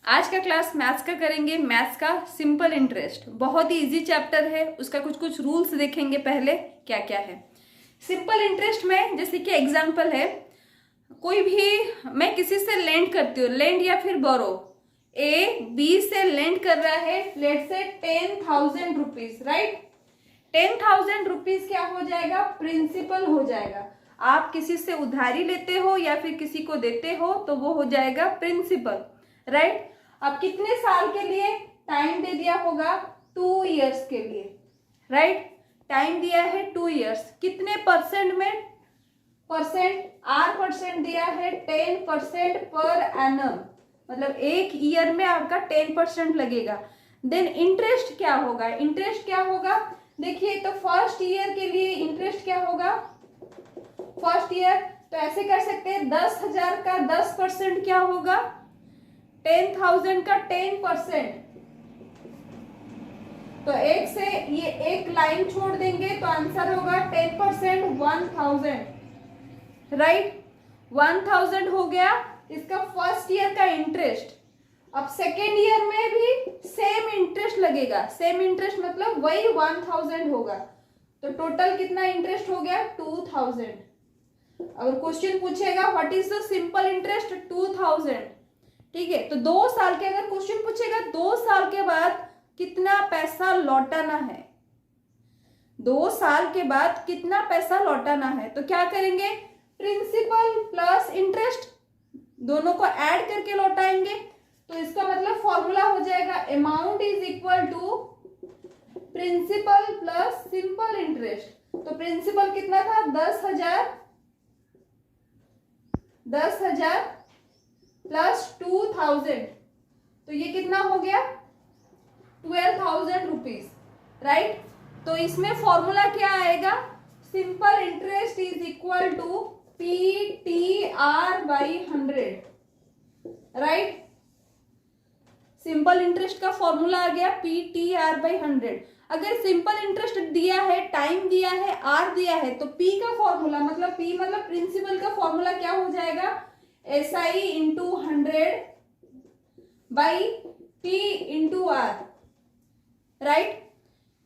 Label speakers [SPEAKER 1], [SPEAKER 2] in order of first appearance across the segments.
[SPEAKER 1] आज का class maths का करेंगे। मैथ्स का सिंपल इंटरेस्ट बहुत ही इजी चैप्टर है। उसका कुछ कुछ रूल्स देखेंगे पहले क्या क्या है। सिंपल इंटरेस्ट में जैसे कि एग्जांपल है, कोई भी मैं किसी से लेंड करती हूँ, लेंड या फिर बोरो, ए बी से लेंड कर रहा है, लेट से 10,000 रुपीज, राइट। 10,000 रुपीज क्या हो जाएगा? प्रिंसिपल हो जाएगा। आप किसी से उधारी लेते हो या फिर किसी को देते हो तो वो हो जाएगा प्रिंसिपल, राइट। अब कितने साल के लिए टाइम दे दिया होगा? 2 इयर्स के लिए, राइट। टाइम दिया है 2 इयर्स। कितने परसेंट में? परसेंट, आर परसेंट दिया है 10% पर एनम, मतलब एक ईयर में आपका 10% लगेगा। देन इंटरेस्ट क्या होगा? इंटरेस्ट क्या होगा? देखिए तो फर्स्ट ईयर के लिए इंटरेस्ट क्या होगा? फर्स्ट ईयर तो ऐसे कर सकते हैं, 10,000 का 10% क्या होगा? 10,000 का 10%। तो एक से ये एक लाइन छोड़ देंगे तो आंसर होगा 10% 1,000, राइट। 1,000 हो गया इसका फर्स्ट ईयर का इंटरेस्ट। अब सेकेंड ईयर में भी सेम इंटरेस्ट लगेगा, सेम इंटरेस्ट मतलब वही 1,000 होगा। तो टोटल कितना इंटरेस्ट हो गया? 2,000। अगर क्वेश्चन पूछेगा what is the simple interest? 2,000, ठीक है। तो 2 साल के अगर क्वेश्चन पूछेगा 2 साल के बाद कितना पैसा लौटाना है, 2 साल के बाद कितना पैसा लौटाना है, तो क्या करेंगे? प्रिंसिपल प्लस इंटरेस्ट दोनों को ऐड करके लौटाएंगे। तो इसका मतलब फॉर्मूला हो जाएगा amount is equal to principal plus simple interest. तो प्रिंसिपल कितना था? 10,000 प्लस 2,000, तो ये कितना हो गया? 12,000 रुपीज, राइट। तो इसमें फॉर्मूला क्या आएगा? Simple interest is equal to PTR by 100, right. Simple interest का फॉर्मूला आ गया PTR बाई 100। अगर सिंपल इंटरेस्ट दिया है, टाइम दिया है, आर दिया है, तो P का फॉर्मूला मतलब P मतलब प्रिंसिपल का फॉर्मूला क्या हो जाएगा? SI into 100 by P into r, right.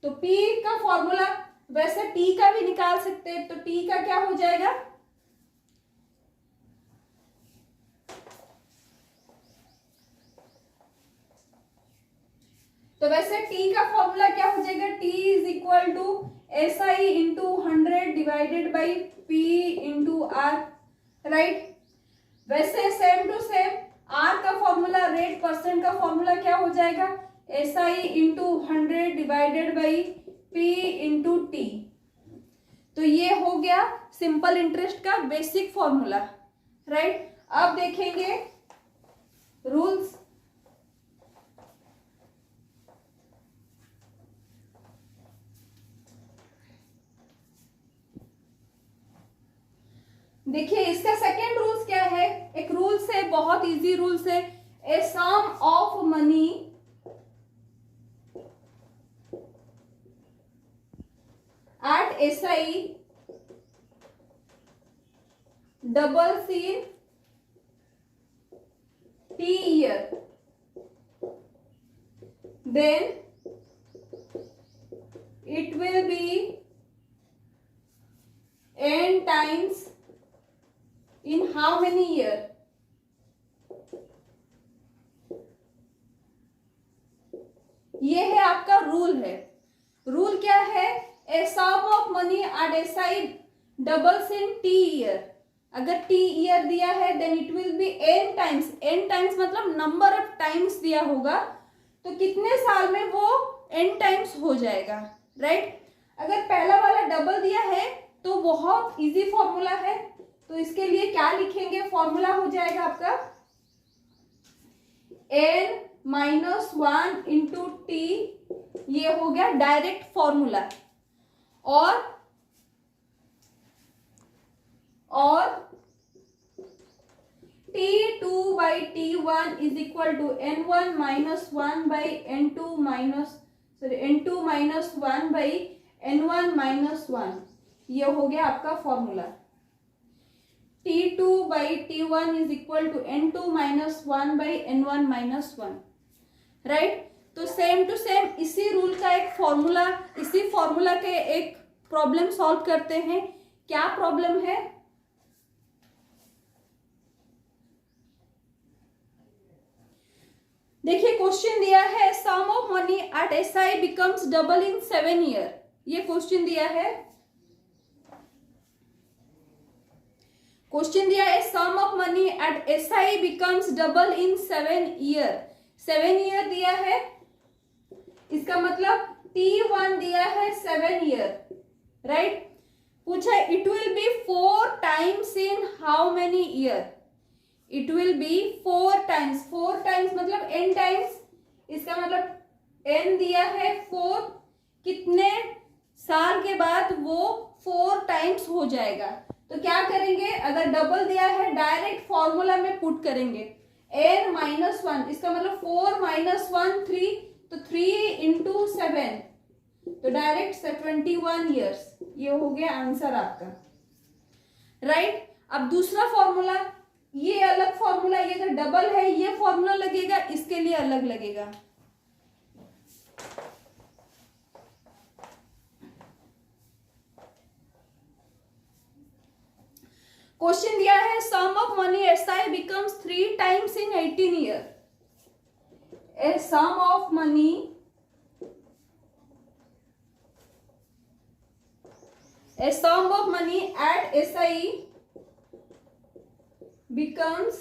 [SPEAKER 1] तो P का फॉर्मूला वैसे T का भी निकाल सकते हैं, तो T का क्या हो जाएगा? तो वैसे T का फॉर्मूला क्या हो जाएगा? T is equal to SI into 100 divided by P into r, right. वैसे सेम टू सेम R का फॉर्मूला, रेट परसेंट का फॉर्मूला क्या हो जाएगा? SI into 100 divided by P into T। तो ये हो गया सिंपल इंटरेस्ट का बेसिक फॉर्मूला, राइट। अब देखेंगे रूल्स। देखिए इसका सेकेंड रूल्स क्या है? एक रूल्स है, बहुत इजी रूल्स है। A sum of money at SI doubles in T year, then it will be n times in how many year? ये है आपका रूल है। रूल क्या है? A sum of money at SI doubles in T year. अगर T year दिया है then it will be n times. n times मतलब नंबर ऑफ टाइम्स दिया होगा, तो कितने साल में वो n टाइम्स हो जाएगा, राइट। अगर पहला वाला डबल दिया है तो बहुत इजी फॉर्मूला है, तो इसके लिए क्या लिखेंगे? फॉर्मूला हो जाएगा आपका n माइनस 1 इंटू T, ये हो गया डायरेक्ट फॉर्मूला। और T2 by T1 is equal to N1 minus 1 by N2 minus N2 minus 1 by N1 minus 1, ये हो गया आपका formula. T2 by T1 is equal to N2 minus 1 by N1 minus 1, right. तो same to same इसी rule का एक formula, इसी formula के एक प्रॉब्लम सॉल्व करते हैं। क्या प्रॉब्लम है? देखिए क्वेश्चन दिया है sum of money at SI becomes double in 7 year. ये क्वेश्चन दिया है, क्वेश्चन दिया है sum of money at SI becomes double in 7 year. 7 year दिया है, इसका मतलब T1 दिया है 7 ईयर, राइट। पूछा it will be 4 times in how many year? It will be 4 times, 4 times मतलब n टाइम्स, इसका मतलब n दिया है 4, कितने साल के बाद वो 4 टाइम्स हो जाएगा। तो क्या करेंगे, अगर डबल दिया है डायरेक्ट फॉर्मूला में पुट करेंगे n माइनस 1, इसका मतलब 4 माइनस 1 3, तो 3 इंटू 7, तो डायरेक्ट 21 ईयर्स। ये हो गया आंसर आपका, राइट। अब दूसरा फॉर्मूला, ये अलग फॉर्मूला, ये अगर डबल है ये फॉर्मूला लगेगा, इसके लिए अलग लगेगा। क्वेश्चन दिया है sum of money SI becomes 3 times in 18 year. A sum of money at SI becomes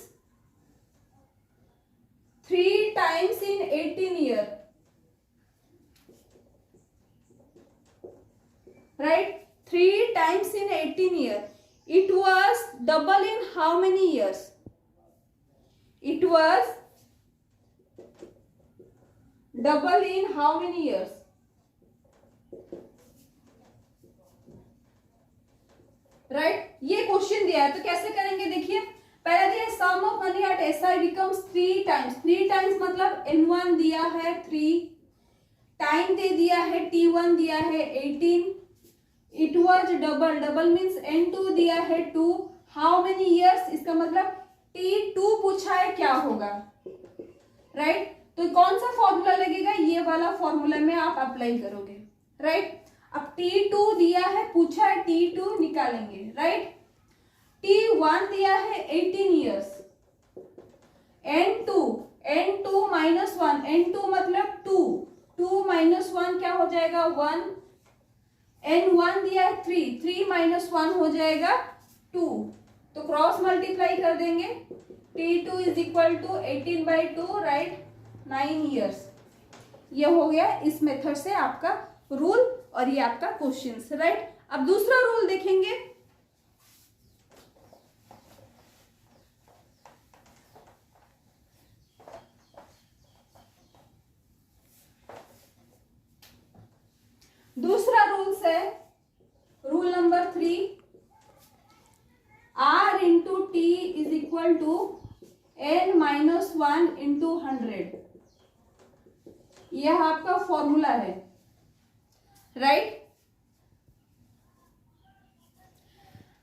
[SPEAKER 1] 3 times in 18 year, right? 3 times in 18 year. It was double in how many years? It was double in how many years? Right, ये question दिया है तो कैसे करेंगे, देखिए पहला दिया sum of money at SI becomes 3 times. 3 times मतलब n1 दिया है 3, टाइम दे दिया है T1 दिया है 18, it was double, double means n2 दिया है 2, हाउ मेनी इयर्स, इसका मतलब T2 पूछा है क्या होगा, राइट। तो कौन सा फॉर्मूला लगेगा, ये वाला फॉर्मूला में आप अप्लाई करोगे, राइट। अब T2 दिया है, पूछा है T2 निकालेंगे, राइट। T1 दिया है 18 इयर्स, N2 माइनस 1, N2 मतलब 2, 2 माइनस 1 क्या हो जाएगा 1, N1 दिया है 3, 3 माइनस 1 हो जाएगा 2, तो क्रॉस मल्टीप्लाई कर देंगे, T2 is equal to 18 by 2, right, 9 years. ये हो गया इस मेथड से आपका रूल और ये आपका क्वेश्चन, राइट। अब दूसरा रूल देखेंगे, दूसरा रूल्स है rule number 3, R into t is equal to n minus 1 into 100। यह आपका फॉर्मूला है, right.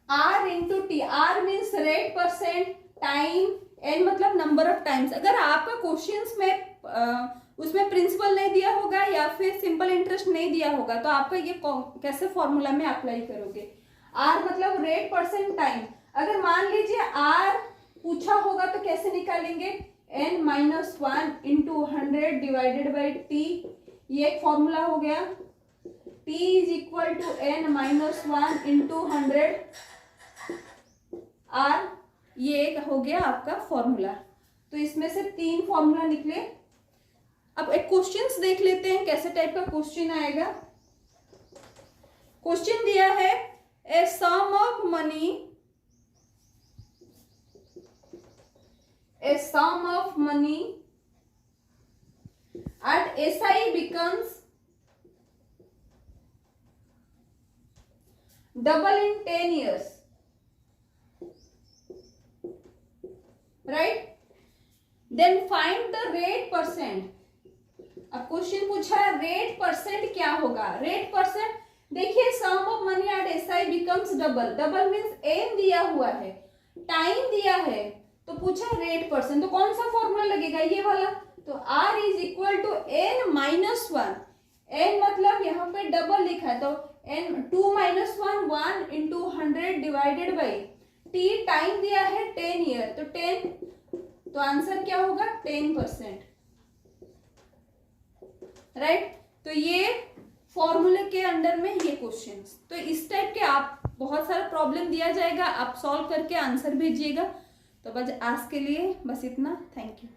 [SPEAKER 1] R into t, R means rate percent, time, n मतलब नंबर ऑफ टाइम्स। अगर आपका क्वेश्चंस में उसमें प्रिंसिपल नहीं दिया होगा या फिर सिंपल इंटरेस्ट नहीं दिया होगा तो आपका ये कैसे फॉर्मूला में अप्लाई करोगे, R मतलब रेट परसेंट टाइम। अगर मान लीजिए R पूछा होगा तो कैसे निकालेंगे, n minus 1 into 100 divided by t, ये एक फॉर्मूला हो गया। T is equal to n minus 1 into 100 R, ये एक हो गया आपका फॉर्मूला। तो इसमें से 3 फॉर्मूला निकले। अब एक क्वेश्चंस देख लेते हैं कैसे टाइप का क्वेश्चन आएगा। क्वेश्चन दिया है a sum of money at SI becomes double in 10 years, right? Then find the rate percent. अब क्वेश्चन पूछा है रेट परसेंट क्या होगा, रेट परसेंट देखिए sum of money at SI becomes double, double means n दिया हुआ है, time दिया है तो पूछा रेट परसेंट, तो कौन सा फॉर्मूला लगेगा, ये वाला। तो R is equal to n minus one, n मतलब यहाँ पे डबल लिखा है तो n 2 minus 1 into 100 divided by t, time दिया है 10 ईयर तो 10, तो आंसर क्या होगा 10%, राइट। तो ये फॉर्मूले के अंडर में ये क्वेश्चंस, तो इस टाइप के आप बहुत सारा प्रॉब्लम दिया जाएगा, आप सॉल्व करके आंसर भेजिएगा। तो बस आज के लिए बस इतना, थैंक यू।